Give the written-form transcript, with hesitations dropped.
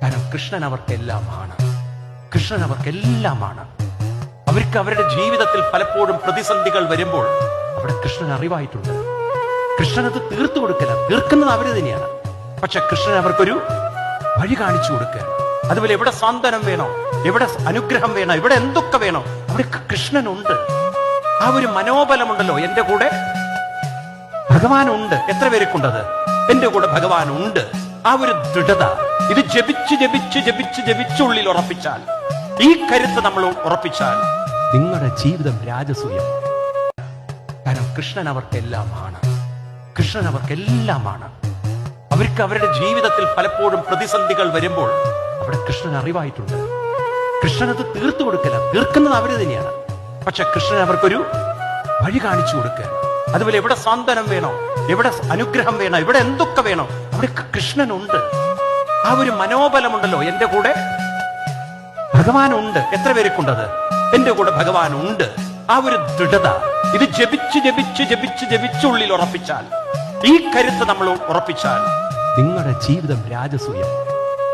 കാരണം കൃഷ്ണൻ അവർക്കെല്ലാമാണ്. കൃഷ്ണൻ അവർക്കെല്ലാമാണ്. അവർക്ക് അവരുടെ ജീവിതത്തിൽ പലപ്പോഴും പ്രതിസന്ധികൾ വരുമ്പോൾ അവിടെ കൃഷ്ണൻ അറിവായിട്ടുണ്ട്. കൃഷ്ണൻ അത് തീർത്തു കൊടുക്കല, തീർക്കുന്നത് അവര് തന്നെയാണ്. പക്ഷെ കൃഷ്ണൻ അവർക്കൊരു വഴി കാണിച്ചു കൊടുക്കുക. അതുപോലെ എവിടെ സാന്ത്വനം വേണോ, എവിടെ അനുഗ്രഹം വേണോ, എവിടെ എന്തൊക്കെ വേണോ അവിടെ കൃഷ്ണനുണ്ട്. ആ ഒരു മനോബലമുണ്ടല്ലോ, എന്റെ കൂടെ ഭഗവാനുണ്ട്. എത്ര പേർക്കുണ്ടത്? എന്റെ കൂടെ ഭഗവാനുണ്ട്. ആ ഒരു ദൃഢത, ഇത് ജപിച്ച് ജപിച്ച് ജപിച്ച് ജപിച്ചുള്ളിൽ ഉറപ്പിച്ചാൽ, ഈ കരുത്ത് നമ്മൾ ഉറപ്പിച്ചാൽ നിങ്ങളുടെ ജീവിതം രാജസൂയം. കാരണം കൃഷ്ണൻ അവർക്കെല്ലാമാണ്. കൃഷ്ണൻ അവർക്കെല്ലാമാണ്. അവർക്ക് അവരുടെ ജീവിതത്തിൽ പലപ്പോഴും പ്രതിസന്ധികൾ വരുമ്പോൾ അവിടെ കൃഷ്ണൻ അറിവായിട്ടുണ്ട്. കൃഷ്ണൻ അത് തീർത്തു കൊടുക്കല, തീർക്കുന്നത് അവര് തന്നെയാണ്. പക്ഷെ കൃഷ്ണൻ അവർക്കൊരു വഴി കാണിച്ചു കൊടുക്കുക. അതുപോലെ എവിടെ സാന്ത്വനം വേണോ, എവിടെ അനുഗ്രഹം വേണോ, എവിടെ എന്തൊക്കെ വേണോ അവിടെ കൃഷ്ണനുണ്ട്. ആ ഒരു മനോബലമുണ്ടല്ലോ, എന്റെ കൂടെ ഭഗവാനുണ്ട്. എത്ര പേർക്കുണ്ടത്? എന്റെ കൂടെ ഭഗവാനുണ്ട്. ആ ഒരു ദൃഢത, ഇത് ജപിച്ച് ജപിച്ച് ജപിച്ച് ജപിച്ചുള്ളിൽ ഉറപ്പിച്ചാൽ, ഈ കരുത്ത് നമ്മൾ ഉറപ്പിച്ചാൽ നിങ്ങളുടെ ജീവിതം രാജസൂയം.